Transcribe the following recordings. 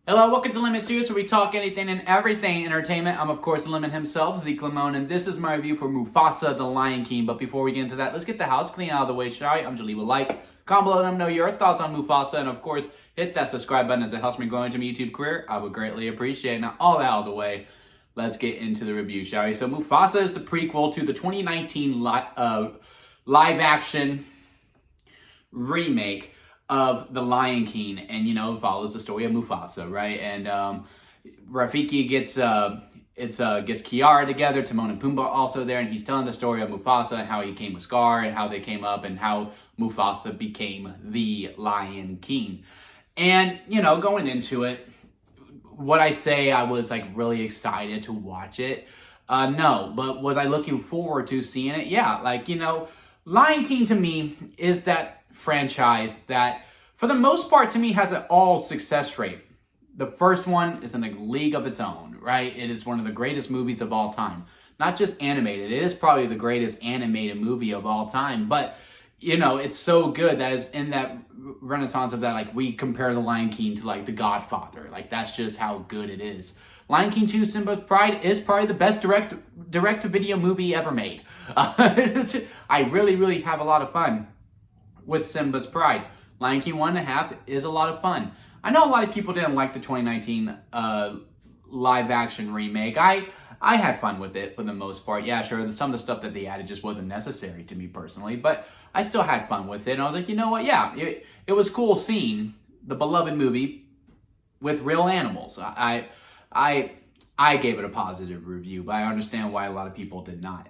Hello, welcome to Lemon Studios, where we talk anything and everything entertainment. I'm, of course, Lemon himself, Zeke Lemon, and this is my review for Mufasa, the Lion King. But before we get into that, let's get the house clean out of the way, shall we? I'm just leave a like, comment below, let me know your thoughts on Mufasa, and of course, hit that subscribe button as it helps me grow into my YouTube career. I would greatly appreciate it. Now, all that out of the way, let's get into the review, shall we? So, Mufasa is the prequel to the 2019 live-action remake of The Lion King, and it follows the story of Mufasa, right? And Rafiki gets Kiara together, Timon and Pumbaa also there, and he's telling the story of Mufasa and how he came with Scar and how they came up and how Mufasa became the Lion King. And going into it, what I say, I was like really excited to watch it. No, but was I looking forward to seeing it? Yeah, Lion King to me is that franchise that, for the most part, to me, has an all success rate. The first one is in a league of its own, right? It is one of the greatest movies of all time. Not just animated. It is probably the greatest animated movie of all time. But, it's so good that is in that renaissance of that, we compare The Lion King to, The Godfather. That's just how good it is. Lion King 2, Simba's Pride is probably the best direct-to-video movie ever made. I really, really have a lot of fun with Simba's Pride. Lion King 1.5 is a lot of fun. I know a lot of people didn't like the 2019 live-action remake. I had fun with it for the most part. Yeah, sure, some of the stuff that they added just wasn't necessary to me personally, but I still had fun with it. And I was like, you know what? Yeah, it was cool seeing the beloved movie with real animals. I gave it a positive review, but I understand why a lot of people did not.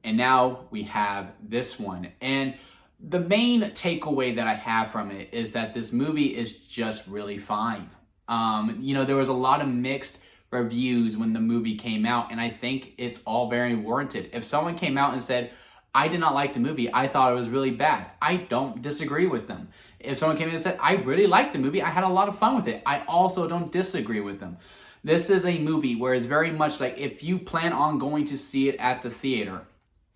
And now we have this one. And the main takeaway that I have from it is that this movie is just really fine. There was a lot of mixed reviews when the movie came out, and I think it's all very warranted. If someone came out and said, I did not like the movie, I thought it was really bad, I don't disagree with them. If someone came in and said, I really liked the movie, I had a lot of fun with it, I also don't disagree with them. This is a movie where it's very much like, if you plan on going to see it at the theater,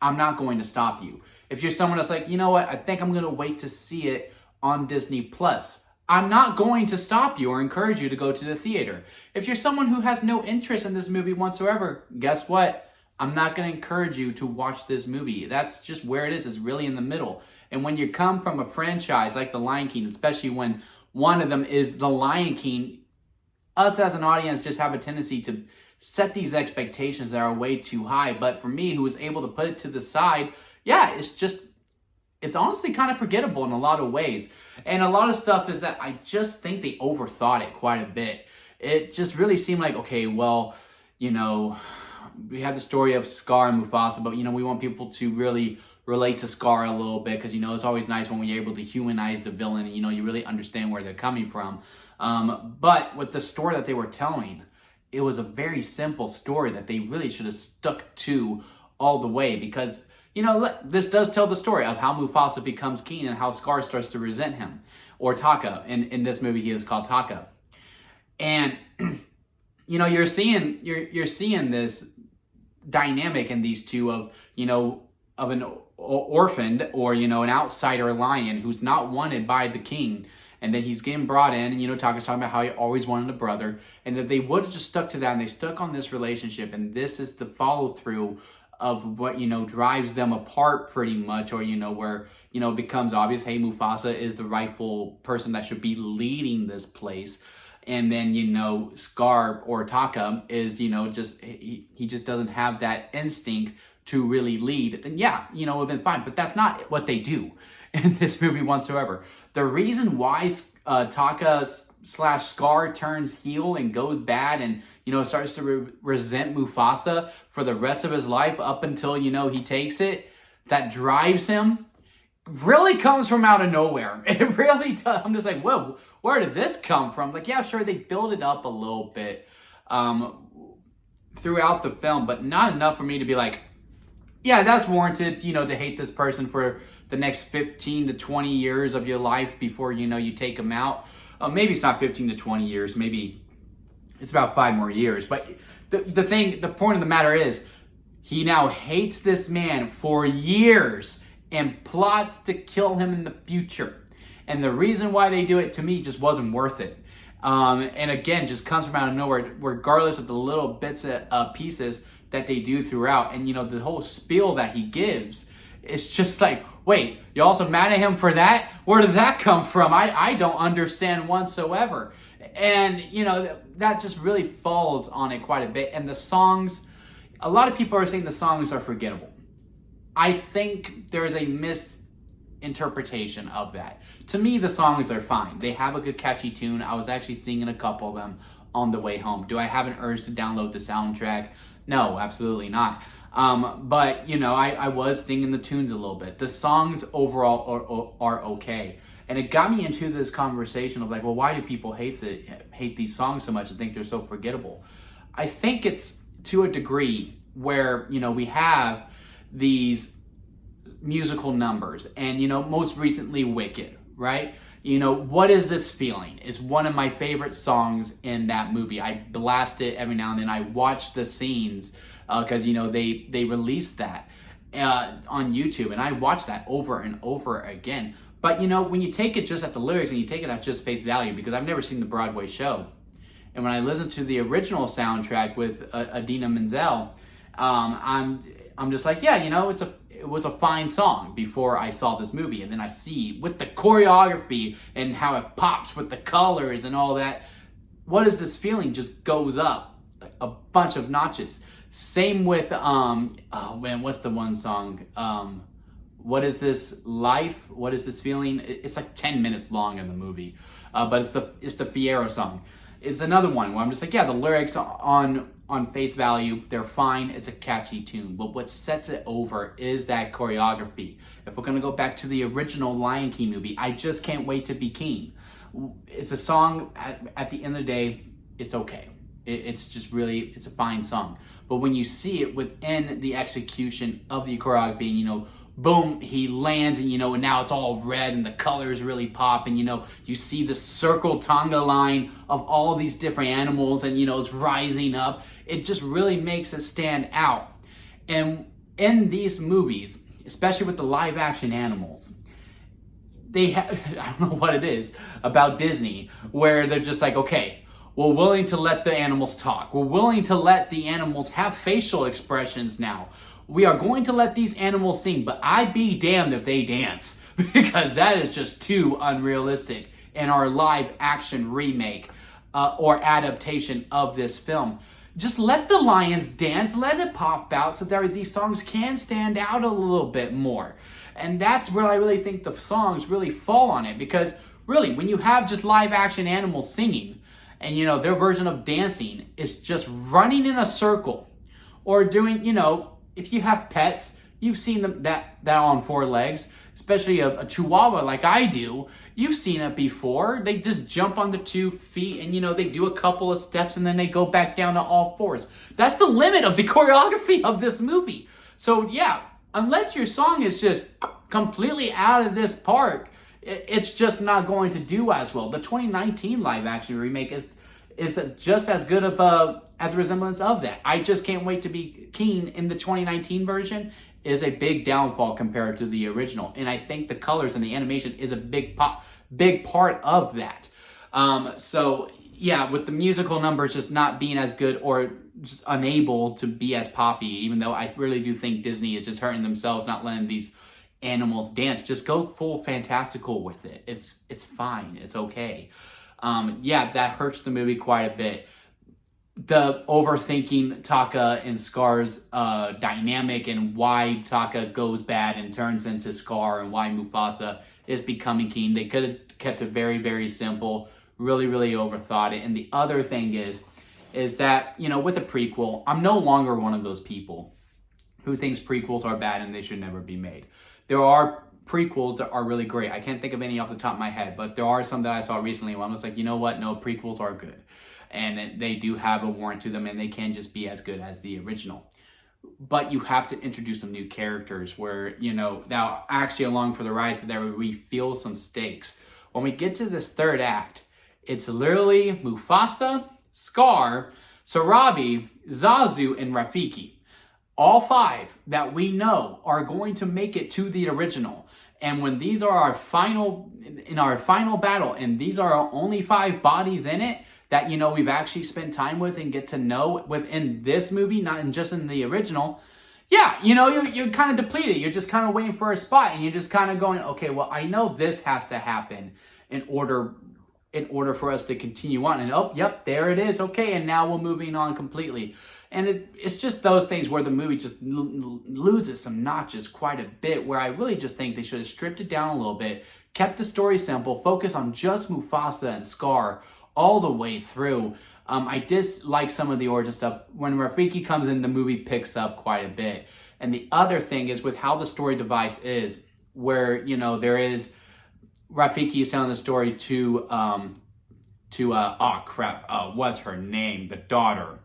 I'm not going to stop you. If you're someone that's like, you know what, I think I'm going to wait to see it on Disney Plus, I'm not going to stop you or encourage you to go to the theater. If you're someone who has no interest in this movie whatsoever, guess what? I'm not going to encourage you to watch this movie. That's just where it is. It's really in the middle. And when you come from a franchise like The Lion King, especially when one of them is The Lion King, us as an audience just have a tendency to set these expectations that are way too high. But for me, who was able to put it to the side, yeah, it's honestly kind of forgettable in a lot of ways. And a lot of stuff is that I just think they overthought it quite a bit. It just really seemed like, okay, well, we have the story of Scar and Mufasa, but, we want people to really relate to Scar a little bit because, it's always nice when we're able to humanize the villain and, you really understand where they're coming from. But with the story that they were telling, it was a very simple story that they really should have stuck to all the way because, this does tell the story of how Mufasa becomes king and how Scar starts to resent him, or Taka. In this movie, he is called Taka. And, you're seeing this dynamic in these two of an orphaned or, an outsider lion who's not wanted by the king. And then he's getting brought in, and, Taka's talking about how he always wanted a brother. And if they would have just stuck to that and they stuck on this relationship, and this is the follow-through of what, drives them apart pretty much, or, where, it becomes obvious, hey, Mufasa is the rightful person that should be leading this place. And then, Scar or Taka is, he just doesn't have that instinct to really lead. Then yeah, it would have been fine. But that's not what they do in this movie whatsoever. The reason why Taka / Scar turns heel and goes bad and, starts to resent Mufasa for the rest of his life up until, he takes it, that drives him, really comes from out of nowhere. It really does. I'm just like, whoa, where did this come from? Yeah, sure, they build it up a little bit throughout the film, but not enough for me to be like, yeah, that's warranted, to hate this person for the next 15 to 20 years of your life before, you take them out. Maybe it's not 15 to 20 years. Maybe it's about 5 more years. But the point of the matter is, he now hates this man for years and plots to kill him in the future. And the reason why they do it, to me, just wasn't worth it. And again, just comes from out of nowhere, regardless of the little bits of pieces that they do throughout. And, the whole spiel that he gives, it's just like, wait, you're also mad at him for that? Where did that come from? I don't understand whatsoever. And, that just really falls on it quite a bit. And the songs, a lot of people are saying the songs are forgettable. I think there's a misinterpretation of that. To me, the songs are fine. They have a good catchy tune. I was actually singing a couple of them on the way home. Do I have an urge to download the soundtrack? No, absolutely not. But, I was singing the tunes a little bit. The songs overall are okay. And it got me into this conversation of like, well, why do people hate these songs so much and think they're so forgettable? I think it's to a degree where, we have these musical numbers and, most recently Wicked, right? What is this feeling? It's one of my favorite songs in that movie. I blast it every now and then. I watch the scenes because, they released that on YouTube, and I watch that over and over again. But, when you take it just at the lyrics and you take it at just face value, because I've never seen the Broadway show, and when I listen to the original soundtrack with Idina Menzel, I'm just like, yeah, it was a fine song before I saw this movie. And then I see with the choreography and how it pops with the colors and all that, what is this feeling just goes up like a bunch of notches. Same with, what's the one song? What is this life? What is this feeling? It's like 10 minutes long in the movie, but it's the Fierro song. It's another one where I'm just like, yeah, the lyrics on face value, they're fine. It's a catchy tune. But what sets it over is that choreography. If we're going to go back to the original Lion King movie, I Just Can't Wait to Be King. It's a song, at the end of the day, it's okay. It's just really, it's a fine song. But when you see it within the execution of the choreography, and, boom, he lands, and and now it's all red and the colors really pop, and you see the circle Tonga line of all these different animals, and it's rising up. It just really makes it stand out. And in these movies, especially with the live action animals, they have, I don't know what it is about Disney, where they're just like, okay, we're willing to let the animals talk. We're willing to let the animals have facial expressions now. We are going to let these animals sing, but I be damned if they dance, because that is just too unrealistic in our live action remake or adaptation of this film. Just let the lions dance, let it pop out so that these songs can stand out a little bit more. And that's where I really think the songs really fall on it, because really, when you have just live action animals singing, and their version of dancing is just running in a circle, or doing, if you have pets, you've seen them that on four legs, especially a chihuahua like I do. You've seen it before. They just jump on the 2 feet and, they do a couple of steps and then they go back down to all fours. That's the limit of the choreography of this movie. So yeah, unless your song is just completely out of this park, it's just not going to do as well. The 2019 live action remake is just as good of as a resemblance of that. I Just Can't Wait to Be King in the 2019 version is a big downfall compared to the original. And I think the colors and the animation is a big part of that. So yeah, with the musical numbers just not being as good or just unable to be as poppy, even though I really do think Disney is just hurting themselves not letting these animals dance. Just go full fantastical with it. It's fine. It's okay. Yeah, that hurts the movie quite a bit. The overthinking Taka and Scar's dynamic, and why Taka goes bad and turns into Scar, and why Mufasa is becoming king. They could have kept it very, very simple. Really, really overthought it. And the other thing is that, with a prequel, I'm no longer one of those people who thinks prequels are bad and they should never be made. There are prequels that are really great. I can't think of any off the top of my head, but there are some that I saw recently where I was like, you know what? No, prequels are good. And they do have a warrant to them, and they can just be as good as the original. But you have to introduce some new characters where, now actually along for the ride so that we feel some stakes. When we get to this third act, it's literally Mufasa, Scar, Sarabi, Zazu, and Rafiki. All 5 that we know are going to make it to the original. And when these are our final battle, and these are our only 5 bodies in it that, you know, we've actually spent time with and get to know within this movie, not in just in the original, yeah, you know, you're kind of depleted. You're just kind of waiting for a spot, and you're just kind of going, okay, well, I know this has to happen in order for us to continue on. And oh, yep, there it is. Okay, and now we're moving on completely. And it's just those things where the movie just loses some notches quite a bit, where I really just think they should have stripped it down a little bit, kept the story simple, focus on just Mufasa and Scar all the way through. I dislike some of the origin stuff. When Rafiki comes in, the movie picks up quite a bit. And the other thing is with how the story device is, where, you know, there is Rafiki is telling the story to what's her name? The daughter.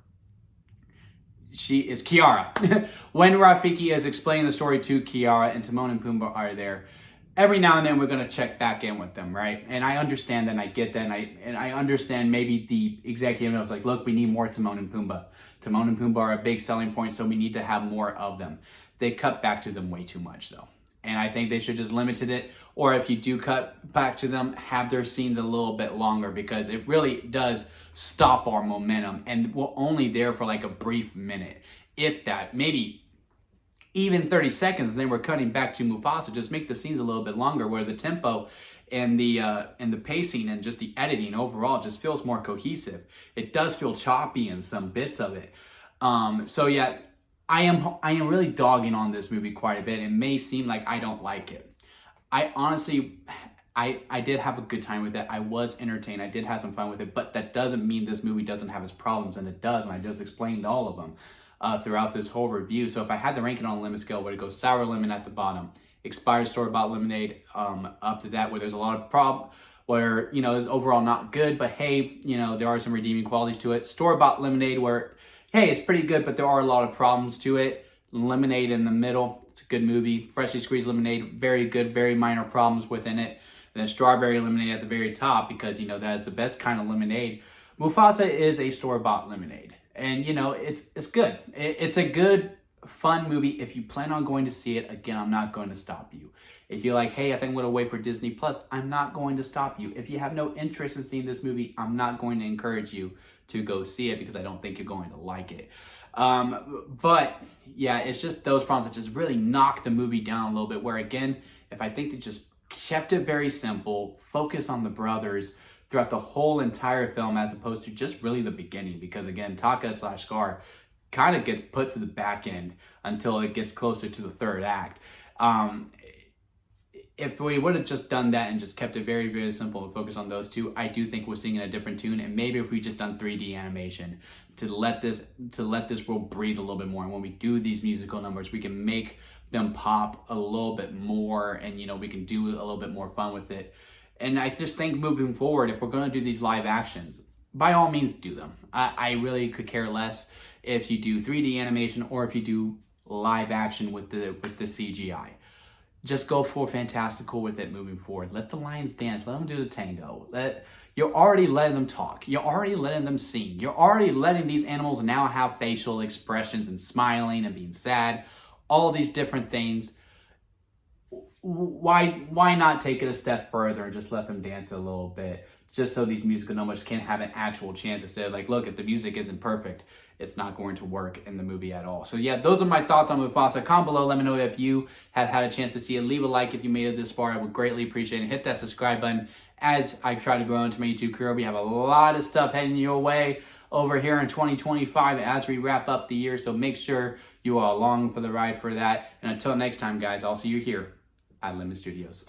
She is Kiara. When Rafiki is explaining the story to Kiara and Timon and Pumbaa are there, every now and then we're going to check back in with them, right? And I understand that, and I get that, and I understand maybe the executive was like, look, we need more Timon and Pumbaa. Timon and Pumbaa are a big selling point, so we need to have more of them. They cut back to them way too much, though. And I think they should just limited it, or if you do cut back to them, have their scenes a little bit longer, because it really does stop our momentum, and we're only there for like a brief minute, if that, maybe even 30 seconds, and then we're cutting back to Mufasa. Just make the scenes a little bit longer, where the tempo and the pacing and just the editing overall just feels more cohesive. It does feel choppy in some bits of it. So yeah, I am really dogging on this movie quite a bit. It may seem like I don't like it. I honestly, I did have a good time with it. I was entertained. I did have some fun with it, but that doesn't mean this movie doesn't have its problems, and it does, and I just explained all of them throughout this whole review. So if I had to rank it on a lemon scale, where it goes sour lemon at the bottom, expired store-bought lemonade up to that, where there's a lot of problem, where, you know, is overall not good, but hey, you know, there are some redeeming qualities to it. Store-bought lemonade, where, hey, it's pretty good, but there are a lot of problems to it. Lemonade in the middle, it's a good movie. Freshly squeezed lemonade, very good, very minor problems within it. And then strawberry lemonade at the very top, because, you know, that is the best kind of lemonade. Mufasa is a store-bought lemonade. And, you know, it's good. It's a good, fun movie. If you plan on going to see it, again, I'm not going to stop you. If you're like, hey, I think I'm going to wait for Disney Plus, I'm not going to stop you. If you have no interest in seeing this movie, I'm not going to encourage you to go see it, because I don't think you're going to like it. But yeah, it's just those problems that just really knock the movie down a little bit, where again, if I think they just kept it very simple, focus on the brothers throughout the whole entire film, as opposed to just really the beginning, because again, Taka/Scar kind of gets put to the back end until it gets closer to the third act. If we would have just done that and just kept it very, very simple and focus on those two, I do think we're singing a different tune. And maybe if we just done 3D animation to let this world breathe a little bit more, and when we do these musical numbers, we can make them pop a little bit more, and, you know, we can do a little bit more fun with it. And I just think moving forward, if we're going to do these live actions, by all means do them. I really could care less if you do 3D animation or if you do live action with the CGI. Just go for fantastical with it moving forward. Let the lions dance. Let them do the tango. You're already letting them talk. You're already letting them sing. You're already letting these animals now have facial expressions and smiling and being sad. All these different things. Why not take it a step further and just let them dance a little bit, just so these musical numbers can have an actual chance to say, like, look, if the music isn't perfect, it's not going to work in the movie at all. So yeah, those are my thoughts on Mufasa. Comment below, let me know if you have had a chance to see it. Leave a like if you made it this far. I would greatly appreciate it. Hit that subscribe button as I try to grow into my YouTube career. We have a lot of stuff heading your way over here in 2025 as we wrap up the year. So make sure you are along for the ride for that. And until next time, guys, I'll see you here at Lemon Studios.